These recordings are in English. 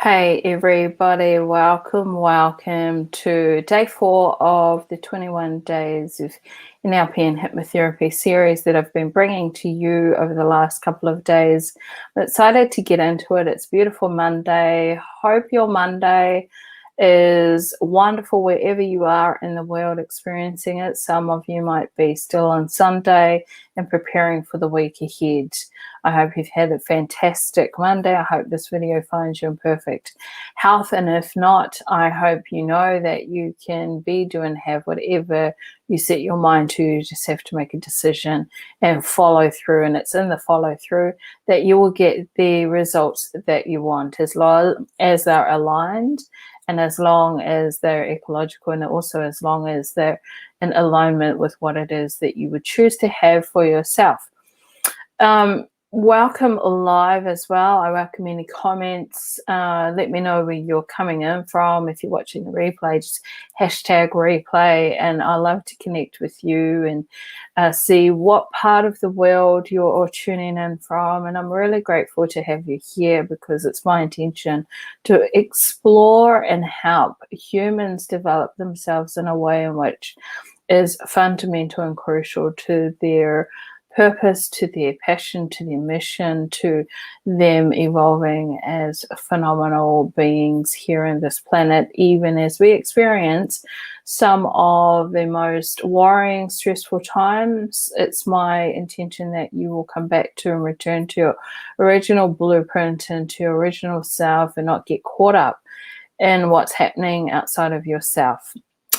Hey everybody, welcome to day 4 of the 21 days of NLP and Hypnotherapy series that I've been bringing to you over the last couple of days. I'm excited to get into it. It's beautiful Monday. Hope your Monday is wonderful wherever you are in the world experiencing it. Some of you might be still on Sunday and preparing for the week ahead. I hope you've had a fantastic Monday. I hope this video finds you in perfect health. And if not, I hope you know that you can be, do, and have whatever you set your mind to. You just have to make a decision and follow through. And it's in the follow through that you will get the results that you want, as long as they're aligned and as long as they're ecological, and also as long as they're in alignment with what it is that you would choose to have for yourself. Welcome live as well. I welcome any comments. Let me know where you're coming in from. If you're watching the replay, just hashtag replay, and I love to connect with you and see what part of the world you're tuning in from. And I'm really grateful to have you here, because it's my intention to explore and help humans develop themselves in a way in which is fundamental and crucial to their purpose, to their passion, to their mission, to them evolving as phenomenal beings here on this planet, even as we experience some of the most worrying, stressful times. It's my intention that you will come back to and return to your original blueprint and to your original self, and not get caught up in what's happening outside of yourself.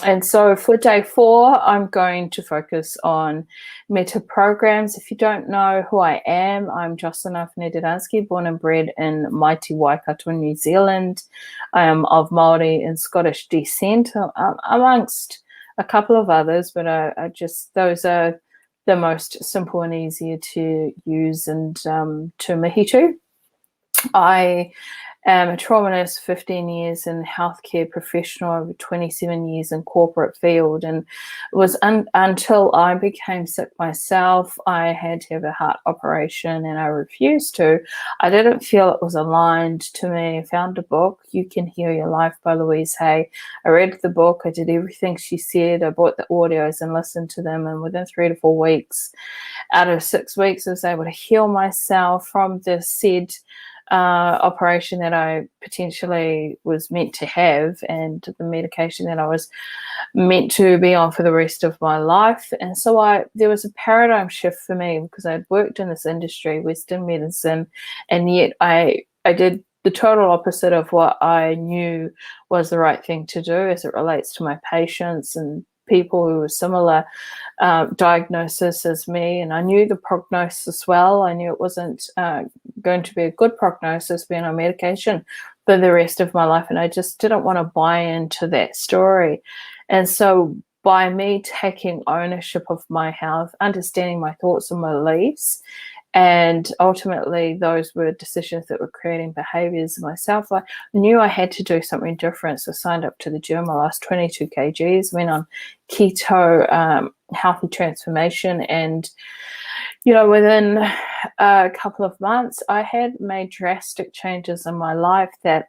And so for day 4, I'm going to focus on meta programs. If you don't know who I am, I'm Jocelyn Afene-Dadansky, born and bred in mighty Waikato, New Zealand. I am of Māori and Scottish descent, amongst a couple of others, but I just, those are the most simple and easier to use and to mihi to. I am a trauma nurse, 15 years in healthcare professional, over 27 years in corporate field, and it was until I became sick myself. I had to have a heart operation, and I refused to. I didn't feel it was aligned to me. I found a book, You Can Heal Your Life by Louise Hay. I read the book. I did everything she said. I bought the audios and listened to them, and within 3 to 4 weeks, out of 6 weeks, I was able to heal myself from the said operation that I potentially was meant to have, and the medication that I was meant to be on for the rest of my life. And so there was a paradigm shift for me, because I'd worked in this industry, Western medicine, and yet I did the total opposite of what I knew was the right thing to do as it relates to my patients and people who were similar diagnosis as me. And I knew the prognosis well. I knew it wasn't going to be a good prognosis being on medication for the rest of my life, and I just didn't want to buy into that story. And so by me taking ownership of my health, understanding my thoughts and beliefs, and ultimately those were decisions that were creating behaviors in myself, I knew I had to do something different. So I signed up to the gym. I lost 22 kgs, went on keto, healthy transformation, and within a couple of months, I had made drastic changes in my life that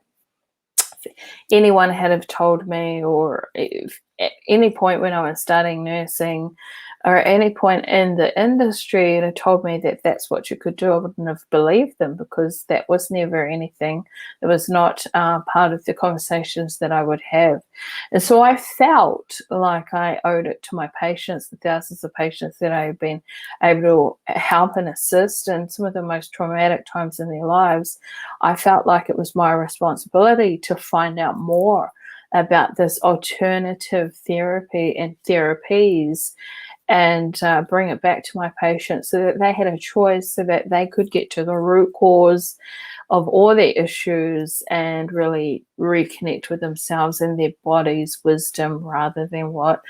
if anyone had have told me, or if at any point when I was studying nursing, or at any point in the industry, and had told me that that's what you could do, I wouldn't have believed them, because that was never anything. It was not part of the conversations that I would have. And so I felt like I owed it to my patients, the thousands of patients that I have been able to help and assist in some of the most traumatic times in their lives. I felt like it was my responsibility to find out more about this alternative therapy and therapies, and bring it back to my patients so that they had a choice, so that they could get to the root cause of all their issues and really reconnect with themselves and their body's wisdom, rather than what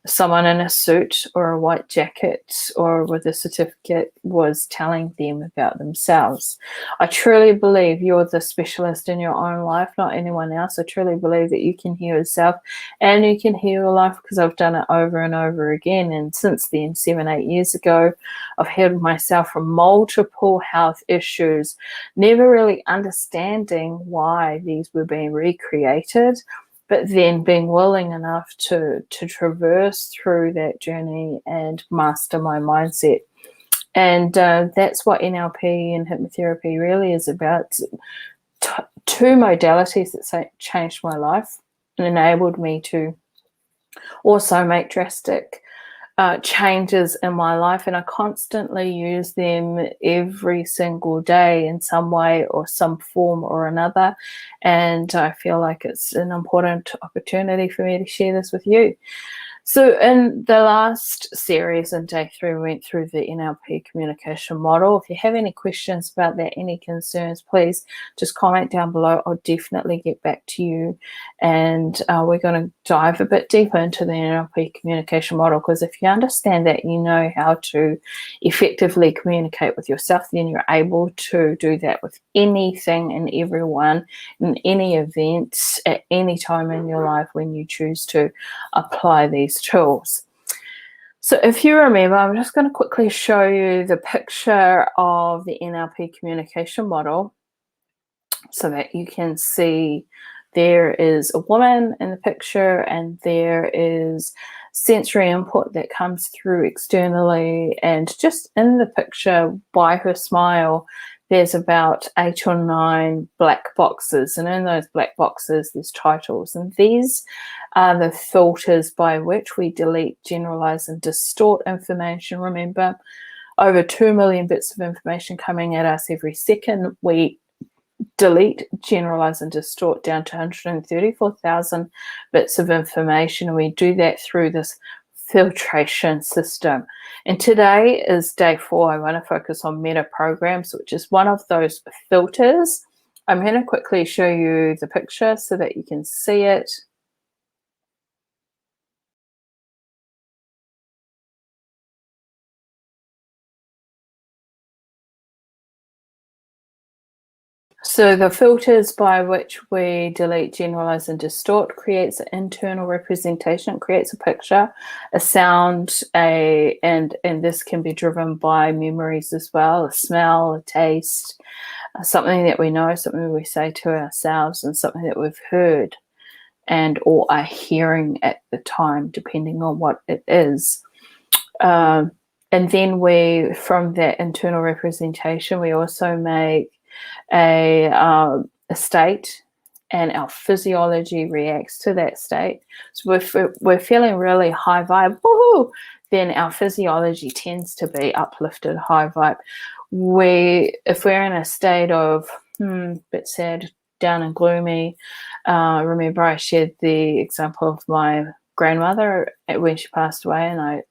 someone in a suit or a white jacket or with a certificate was telling them about themselves. I truly believe you're the specialist in your own life, not anyone else. I truly believe that you can heal yourself and you can heal your life, because I've done it over and over again. And since then, 7-8 years ago, I've healed myself from multiple health issues, never really understanding why these were being recreated, but then being willing enough to traverse through that journey and master my mindset. And that's what NLP and hypnotherapy really is about. Two modalities that changed my life and enabled me to also make drastic changes in my life, and I constantly use them every single day in some way or some form or another, and I feel like it's an important opportunity for me to share this with you. So in the last series in day 3, we went through the NLP communication model. If you have any questions about that, any concerns, please just comment down below. I'll definitely get back to you. And we're going to dive a bit deeper into the NLP communication model, because if you understand that, you know how to effectively communicate with yourself, then you're able to do that with anything and everyone in any event at any time in your life when you choose to apply these tools. So if you remember, I'm just going to quickly show you the picture of the NLP communication model so that you can see there is a woman in the picture and there is sensory input that comes through externally, and just in the picture by her smile there's about 8 or 9 black boxes, and in those black boxes there's titles, and these are the filters by which we delete, generalize and distort information. Remember, over 2 million bits of information coming at us every second. We delete, generalize and distort down to 134,000 bits of information, and we do that through this filtration system. And today is day 4. I want to focus on meta programs, which is one of those filters. I'm going to quickly show you the picture so that you can see it. So the filters by which we delete, generalize and distort creates an internal representation. It creates a picture, a sound, and this can be driven by memories as well, a smell, a taste, something that we know, something we say to ourselves, and something that we've heard and or are hearing at the time, depending on what it is. And then we, from that internal representation, we also make a state, and our physiology reacts to that state. So if we're feeling really high vibe, woohoo, then our physiology tends to be uplifted, high vibe. If we're in a state of bit sad, down and gloomy, remember I shared the example of my grandmother when she passed away, and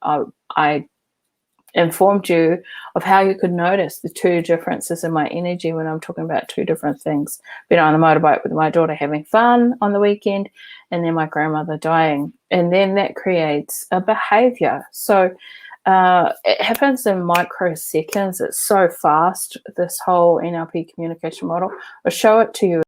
I informed you of how you could notice the 2 differences in my energy when I'm talking about 2 different things. Being on the motorbike with my daughter having fun on the weekend, and then my grandmother dying. And then that creates a behavior. So it happens in microseconds. It's so fast, this whole NLP communication model. I'll show it to you.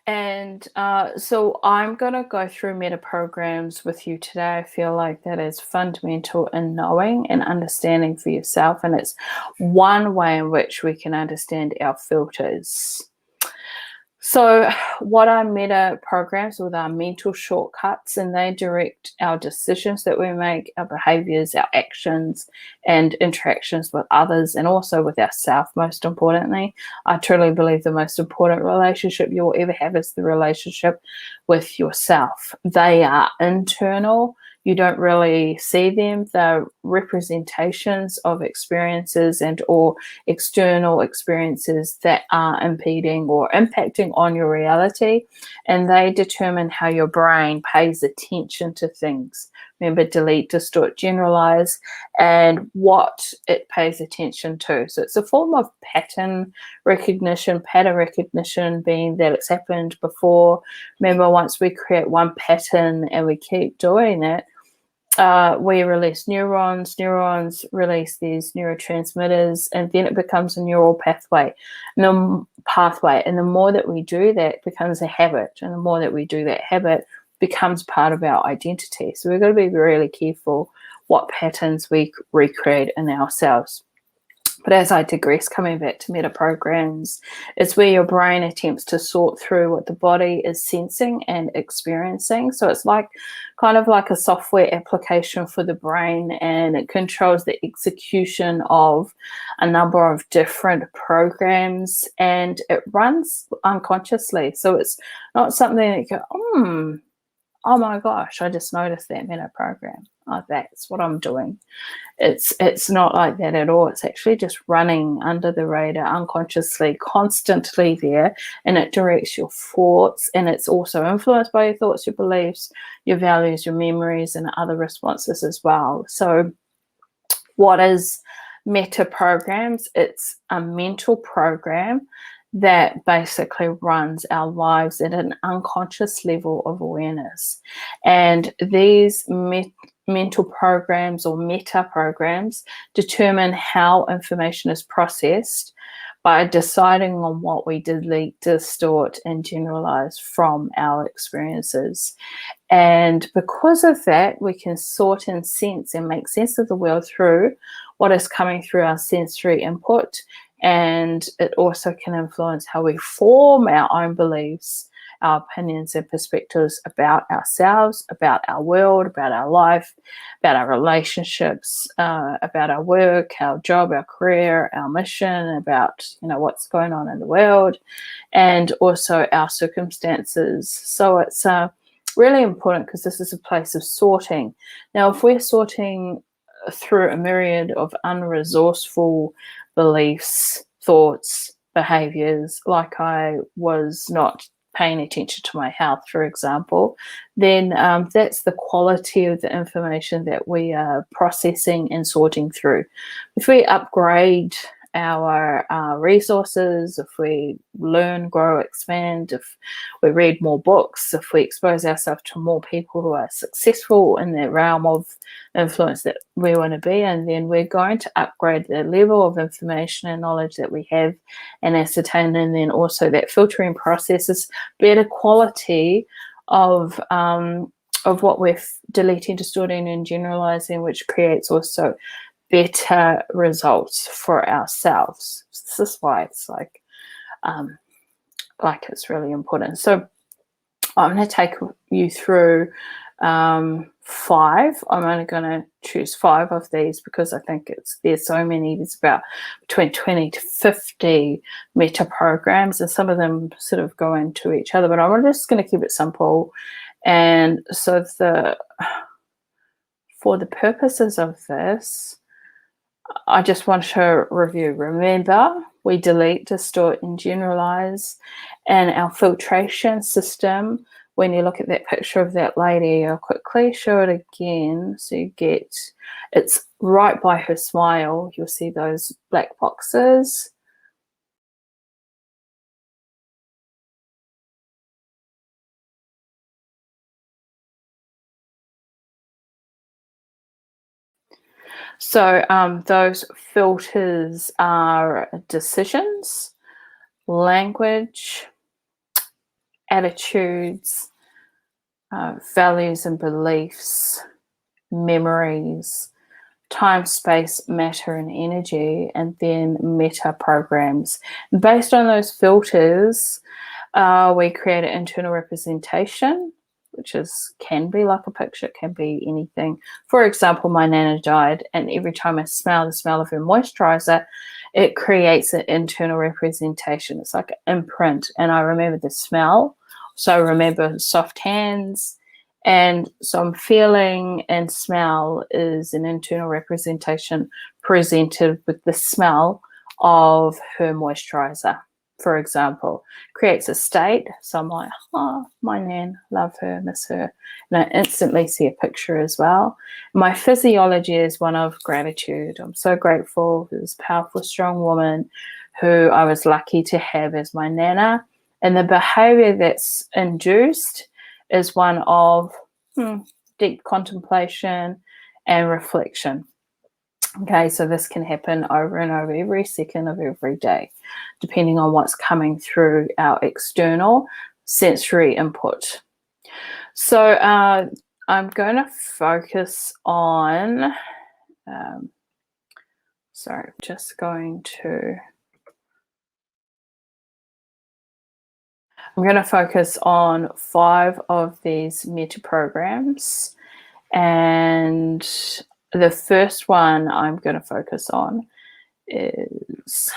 And so I'm going to go through meta programs with you today. I feel like that is fundamental in knowing and understanding for yourself. And it's one way in which we can understand our filters. So what are meta programs? Well, they're mental shortcuts, and they direct our decisions that we make, our behaviors, our actions, and interactions with others, and also with ourselves, most importantly. I truly believe the most important relationship you'll ever have is the relationship with yourself. They are internal. You don't really see them. They're representations of experiences and or external experiences that are impeding or impacting on your reality, and they determine how your brain pays attention to things. Remember, delete, distort, generalize, and what it pays attention to. So it's a form of pattern recognition being that it's happened before. Remember, once we create one pattern and we keep doing it, we release neurons release these neurotransmitters, and then it becomes a neural pathway. And the more that we do that, it becomes a habit, and the more that we do that habit, becomes part of our identity. So we've got to be really careful what patterns we recreate in ourselves. But as I digress, coming back to meta programs, it's where your brain attempts to sort through what the body is sensing and experiencing. So it's kind of like a software application for the brain, and it controls the execution of a number of different programs, and it runs unconsciously. So it's not something that you go, oh my gosh, I just noticed that meta program. Oh, that's what I'm doing. It's not like that at all. It's actually just running under the radar unconsciously, constantly there, and it directs your thoughts, and it's also influenced by your thoughts, your beliefs, your values, your memories, and other responses as well. So what is meta programs? It's a mental program that basically runs our lives at an unconscious level of awareness. And these mental programs or meta programs determine how information is processed by deciding on what we delete, distort, and generalize from our experiences. And because of that, we can sort and sense and make sense of the world through what is coming through our sensory input. And it also can influence how we form our own beliefs, our opinions and perspectives about ourselves, about our world, about our life, about our relationships, about our work, our job, our career, our mission, about what's going on in the world, and also our circumstances. So it's really important, because this is a place of sorting. Now, if we're sorting through a myriad of unresourceful beliefs, thoughts, behaviors, like I was not paying attention to my health, for example, then that's the quality of the information that we are processing and sorting through. If we upgrade our resources, if we learn, grow, expand, if we read more books, if we expose ourselves to more people who are successful in the realm of influence that we want to be in, then we're going to upgrade the level of information and knowledge that we have and ascertain, and then also that filtering process is better quality of what we're deleting, distorting, and generalizing, which creates also better results for ourselves. This is why it's like it's really important. So I'm going to take you through 5. I'm only going to choose 5 of these because I think there's so many. There's about between 20 to 50 meta programs, and some of them sort of go into each other, but I'm just going to keep it simple. And so for the purposes of this, I just want to review. Remember, we delete, distort, and generalize. And our filtration system, when you look at that picture of that lady, I'll quickly show it again. So you get, it's right by her smile. You'll see those black boxes. So those filters are decisions, language, attitudes, values and beliefs, memories, time, space, matter, and energy, and then meta programs. And based on those filters, we create an internal representation, which can be like a picture, it can be anything. For example, my Nana died, and every time I smell the smell of her moisturizer, it creates an internal representation. It's like an imprint, and I remember the smell. So I remember soft hands, and so I'm feeling, and smell is an internal representation presented with the smell of her moisturizer, for example, creates a state. So I'm like, oh, my nan, love her, miss her. And I instantly see a picture as well. My physiology is one of gratitude. I'm so grateful for this powerful, strong woman who I was lucky to have as my nana. And the behavior that's induced is one of deep contemplation and reflection. Okay, so this can happen over and over every second of every day, depending on what's coming through our external sensory input. So I'm going to focus on, I'm going to focus on 5 of these meta programs, and the first one I'm going to focus on is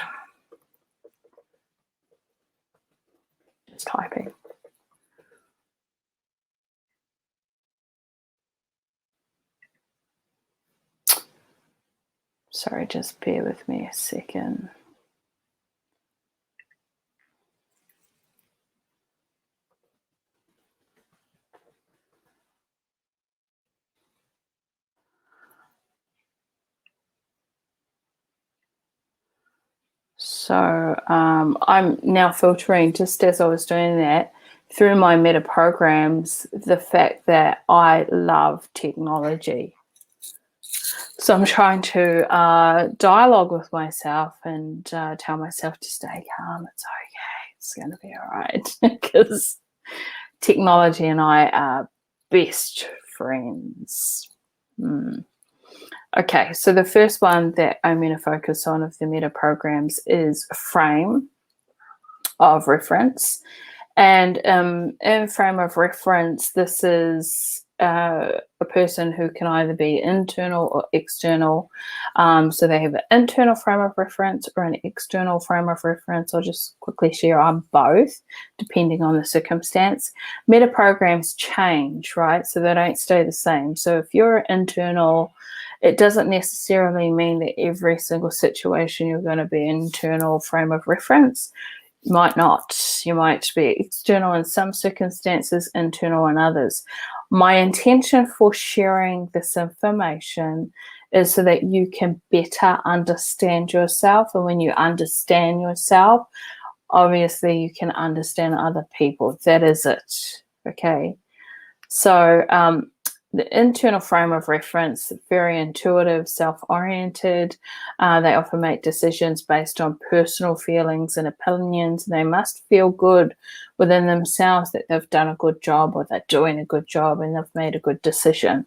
just typing. Sorry, just bear with me a second. So I'm now filtering, just as I was doing that, through my meta programs, the fact that I love technology. So I'm trying to dialogue with myself and tell myself to stay calm. It's okay. It's going to be all right. Because technology and I are best friends. Okay, so the first one that I'm going to focus on of the meta programs is frame of reference. And in frame of reference, this is a person who can either be internal or external. So they have an internal frame of reference or an external frame of reference. I'll just quickly share on both, depending on the circumstance. Meta programs change, right? So they don't stay the same. So if you're internal, it doesn't necessarily mean that every single situation you're going to be internal frame of reference. You might not. You might be external in some circumstances, internal in others. My intention for sharing this information is so that you can better understand yourself. And when you understand yourself, obviously you can understand other people. That is it. Okay. So the internal frame of reference, very intuitive, self-oriented. They often make decisions based on personal feelings and opinions. They must feel good within themselves that they've done a good job or they're doing a good job and they've made a good decision.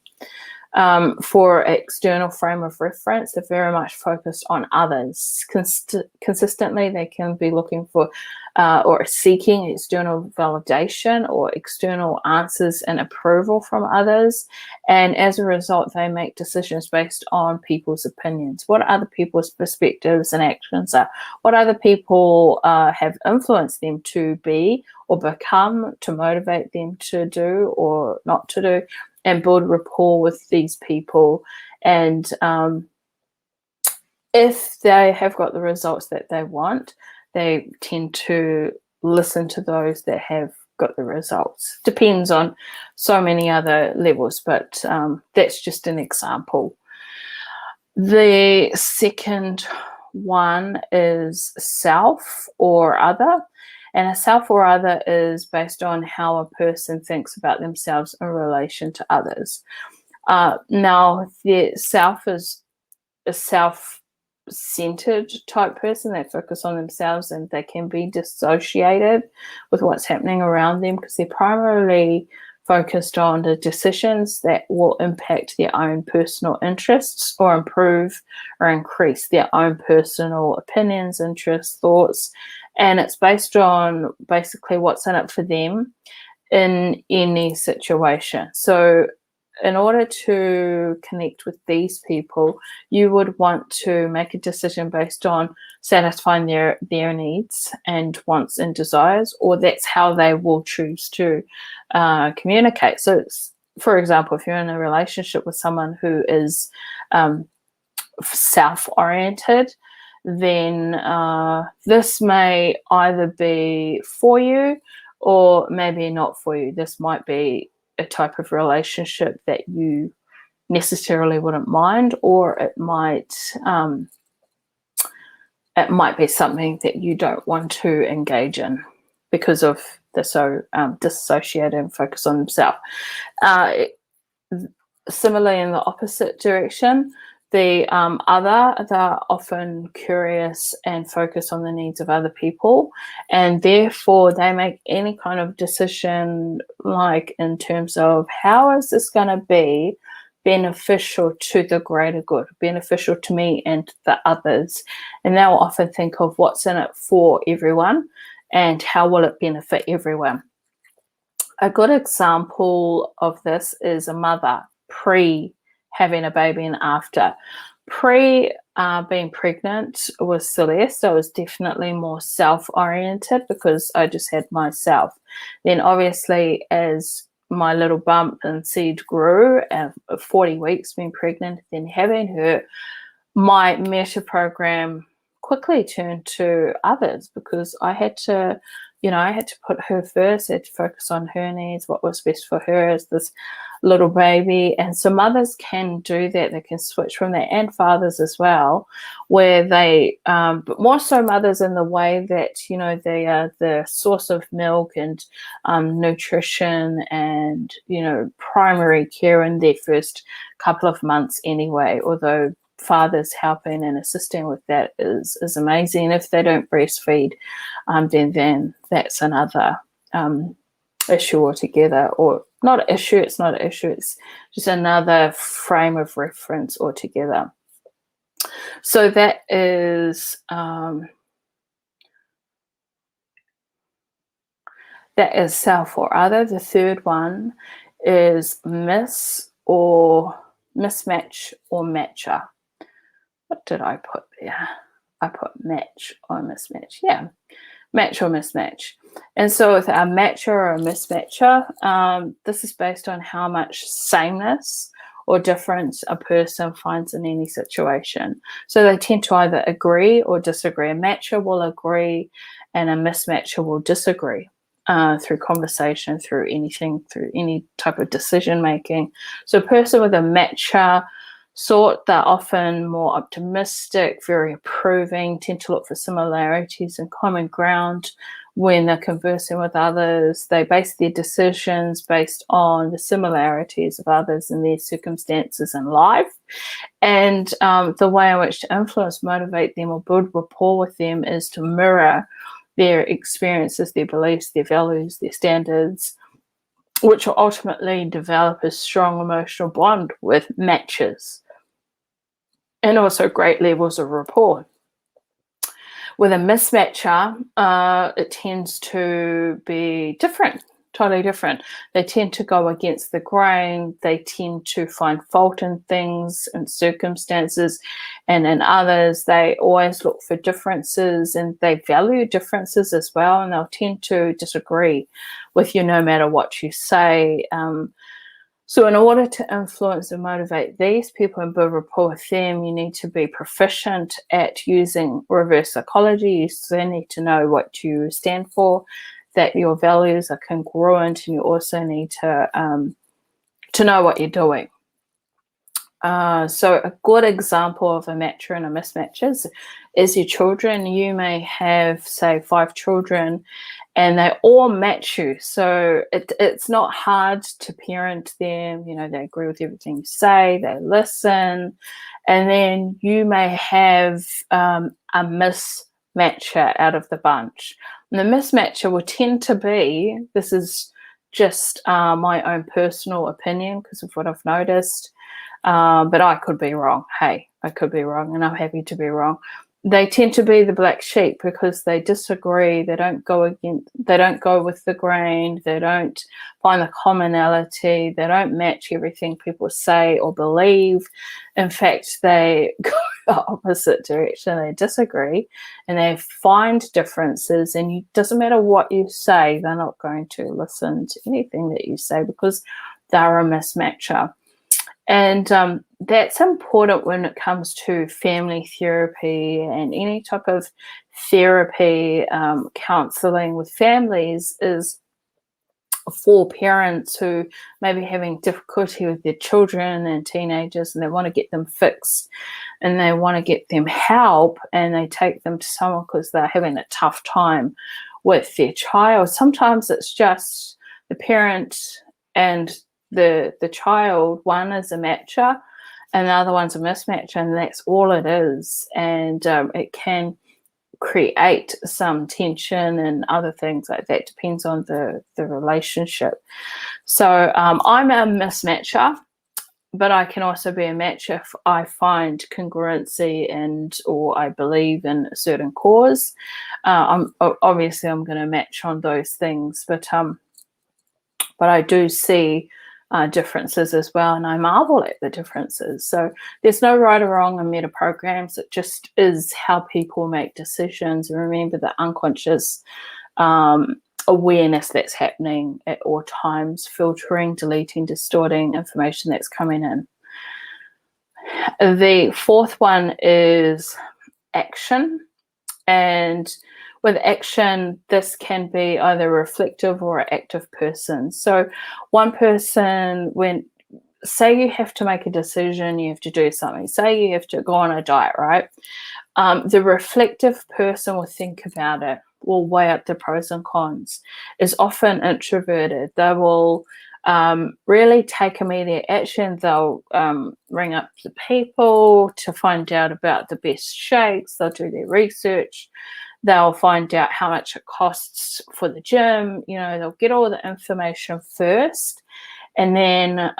For external frame of reference, they're very much focused on others. Consistently, they can be looking for or seeking external validation or external answers and approval from others. And as a result, they make decisions based on people's opinions, what other people's perspectives and actions are, what other people have influenced them to be or become, to motivate them to do or not to do, and build rapport with these people. And if they have got the results that they want, they tend to listen to those that have got the results. Depends on so many other levels, but that's just an example. The second one is self or other. And a self or other is based on how a person thinks about themselves in relation to others. Now, the self is a self-centered type person. They focus on themselves and they can be dissociated with what's happening around them because they're primarily focused on the decisions that will impact their own personal interests or improve or increase their own personal opinions, interests, thoughts. And it's based on basically what's in it for them in any situation. So in order to connect with these people, you would want to make a decision based on satisfying their needs and wants and desires, or that's how they will choose to communicate. So, for example, if you're in a relationship with someone who is self-oriented, then this may either be for you or maybe not for you. This might be a type of relationship that you necessarily wouldn't mind, or it might be something that you don't want to engage in because of they're so disassociated and focus on themselves. Similarly, in the opposite direction, they're often curious and focus on the needs of other people, and therefore they make any kind of decision, like in terms of how is this going to be beneficial to the greater good, beneficial to me and the others. And they'll often think of what's in it for everyone and how will it benefit everyone. A good example of this is a mother pre having a baby and after. Pre being pregnant with Celeste, I was definitely more self-oriented because I just had myself. Then obviously as my little bump and seed grew, 40 weeks being pregnant, then having her, my meta program quickly turned to others because I had to put her first. I had to focus on her needs, what was best for her as this little baby. And so mothers can do that. They can switch from that, and fathers as well, where they, but more so mothers in the way that, they are the source of milk and nutrition and, primary care in their first couple of months anyway, although fathers helping and assisting with that is amazing. If they don't breastfeed, then that's another issue altogether, or not an issue. It's not an issue. It's just another frame of reference altogether. So that is self or other. The third one is mismatch or matcher. What did I put there? I put match or mismatch. Yeah, match or mismatch. And so with a matcher or a mismatcher, this is based on how much sameness or difference a person finds in any situation. So they tend to either agree or disagree. A matcher will agree and a mismatcher will disagree through conversation, through anything, through any type of decision making. So a person with a matcher sort, they're often more optimistic, very approving, tend to look for similarities and common ground when they're conversing with others. They base their decisions based on the similarities of others and their circumstances in life. And the way in which to influence, motivate them, or build rapport with them is to mirror their experiences, their beliefs, their values, their standards, which will ultimately develop a strong emotional bond with matches, and also great levels of rapport. With a mismatcher, it tends to be different, totally different. They tend to go against the grain. They tend to find fault in things and circumstances, and in others, they always look for differences, and they value differences as well, and they'll tend to disagree with you no matter what you say. So in order to influence and motivate these people and build rapport with them, you need to be proficient at using reverse psychology. You still need to know what you stand for, that your values are congruent, and you also need to know what you're doing. So a good example of a matcher and a mismatch is your children. You may have, say, 5 children, and they all match you. So it's not hard to parent them. They agree with everything you say, they listen. And then you may have a mismatcher out of the bunch. And the mismatcher will tend to be, this is just my own personal opinion because of what I've noticed, but I could be wrong. Hey, I could be wrong, and I'm happy to be wrong. They tend to be the black sheep because they disagree. They don't go with the grain. They don't find the commonality. They don't match everything people say or believe. In fact, they go the opposite direction. They disagree and they find differences, and it doesn't matter what you say, they're not going to listen to anything that you say because they're a mismatcher. And that's important when it comes to family therapy and any type of therapy, counseling with families, is for parents who may be having difficulty with their children and teenagers, and they want to get them fixed and they want to get them help, and they take them to someone because they're having a tough time with their child. Sometimes it's just the parent and the child. One is a matcher and the other one's a mismatch, and that's all it is. And it can create some tension and other things like that. Depends on the relationship. So I'm a mismatcher, but I can also be a match if I find congruency and or I believe in a certain cause. I'm going to match on those things, but I do see differences as well, and I marvel at the differences. So there's no right or wrong in meta programs. It just is how people make decisions. And remember the unconscious awareness that's happening at all times, filtering, deleting, distorting information that's coming in. The fourth one is action. And with action, this can be either a reflective or an active person. So one person, say you have to make a decision, you have to do something, say you have to go on a diet, right? The reflective person will think about it, will weigh up the pros and cons, is often introverted. They will really take immediate action. They'll ring up the people to find out about the best shakes. They'll do their research. They'll find out how much it costs for the gym. They'll get all the information first, and then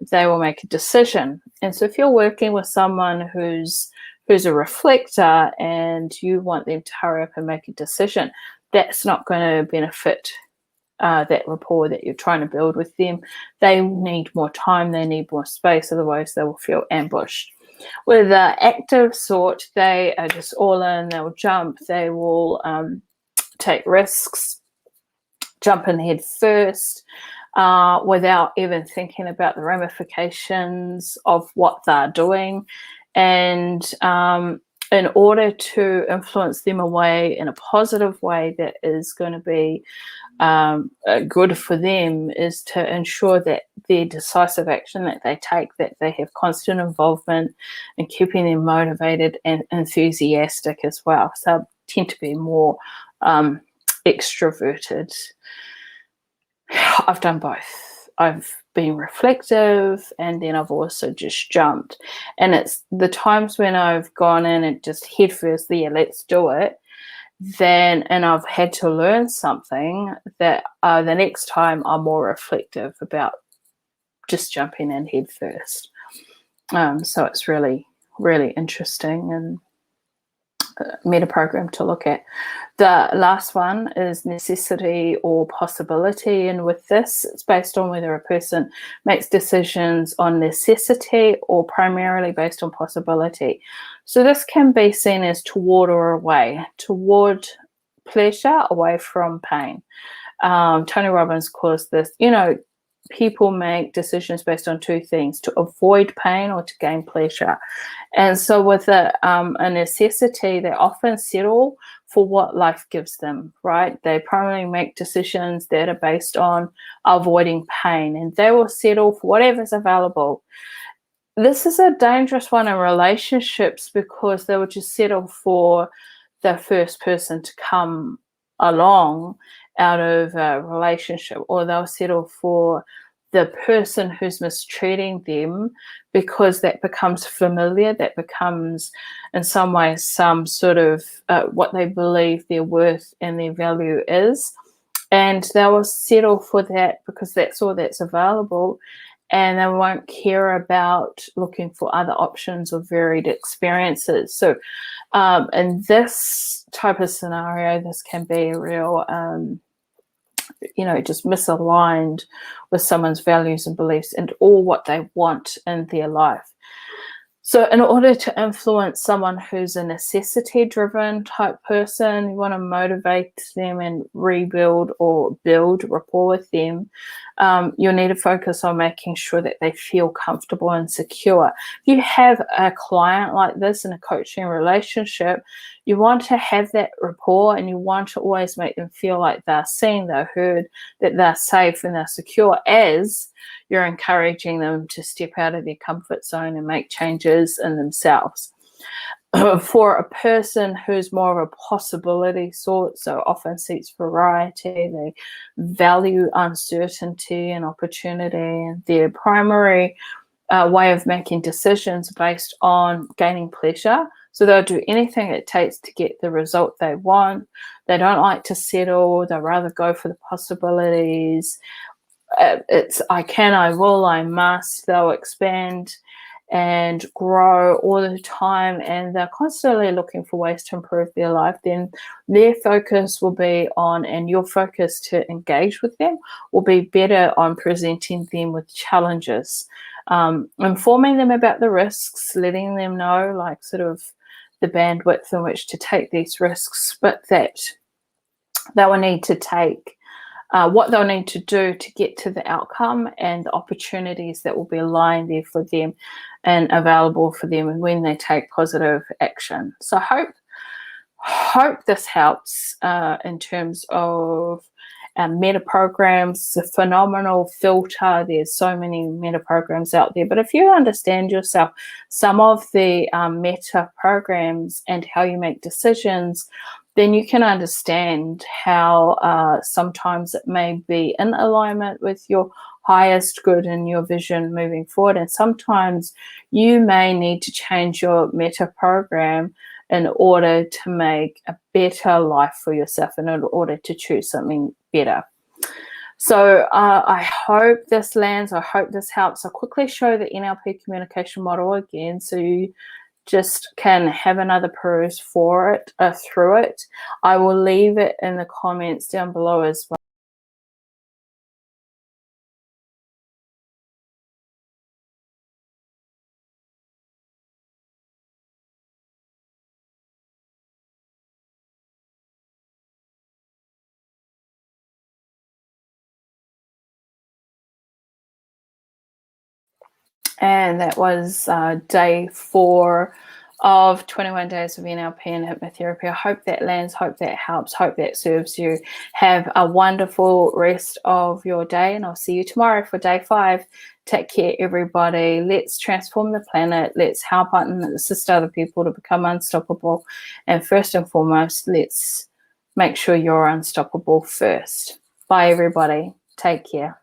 they will make a decision. And so if you're working with someone who's a reflector and you want them to hurry up and make a decision, that's not going to benefit that rapport that you're trying to build with them. They need more time, they need more space, otherwise they will feel ambushed. With the active sort, they are just all in, they'll jump, they will take risks, jump in head first, without even thinking about the ramifications of what they're doing. And in order to influence them away in a positive way that is going to be good for them, is to ensure that their decisive action that they take, that they have constant involvement in keeping them motivated and enthusiastic as well. So I tend to be more extroverted. I've done both. I've been reflective, and then I've also just jumped. And it's the times when I've gone in and just head first, yeah, let's do it, and I've had to learn something, that the next time I'm more reflective about just jumping in head first. So it's really, really interesting and meta program to look at. The last one is necessity or possibility, and with this, it's based on whether a person makes decisions on necessity or primarily based on possibility. So this can be seen as toward or away, toward pleasure, away from pain. Tony Robbins calls this, people make decisions based on two things: to avoid pain or to gain pleasure. And so with a necessity, they often settle for what life gives them, right? They primarily make decisions that are based on avoiding pain, and they will settle for whatever's available. This is a dangerous one in relationships, because they will just settle for the first person to come along out of a relationship, or they'll settle for the person who's mistreating them, because that becomes familiar, that becomes in some ways some sort of what they believe their worth and their value is, and they will settle for that because that's all that's available, and they won't care about looking for other options or varied experiences. So in this type of scenario, this can be a real just misaligned with someone's values and beliefs and all what they want in their life. So in order to influence someone who's a necessity-driven type person, you want to motivate them and rebuild or build rapport with them, you'll need to focus on making sure that they feel comfortable and secure. If you have a client like this in a coaching relationship, you want to have that rapport and you want to always make them feel like they're seen, they're heard, that they're safe and they're secure, as you're encouraging them to step out of their comfort zone and make changes in themselves. For a person who's more of a possibility sort, so often seeks variety, they value uncertainty and opportunity, and their primary way of making decisions based on gaining pleasure. So they'll do anything it takes to get the result they want. They don't like to settle. They'll rather go for the possibilities. It's I can, I will, I must. They'll expand and grow all the time, and they're constantly looking for ways to improve their life. Then their focus will be on, and your focus to engage with them will be better on presenting them with challenges, informing them about the risks, letting them know like sort of the bandwidth in which to take these risks, but that they will need to take what they'll need to do to get to the outcome and the opportunities that will be lying there for them and available for them when they take positive action. So hope this helps in terms of meta programs. The phenomenal filter. There's so many meta programs out there, but if you understand yourself, some of the meta programs and how you make decisions, then you can understand how sometimes it may be in alignment with your highest good and your vision moving forward. And sometimes you may need to change your meta program in order to make a better life for yourself and in order to choose something better. So I hope this lands. I hope this helps. I'll quickly show the NLP communication model again so you just can have another peruse for it, through it. I will leave it in the comments down below as well. And that was day 4 of 21 days of NLP and hypnotherapy. I hope that lands, hope that helps, hope that serves you. Have a wonderful rest of your day, and I'll see you tomorrow for day 5. Take care, everybody. Let's transform the planet. Let's help and assist other people to become unstoppable. And first and foremost, let's make sure you're unstoppable first. Bye, everybody. Take care.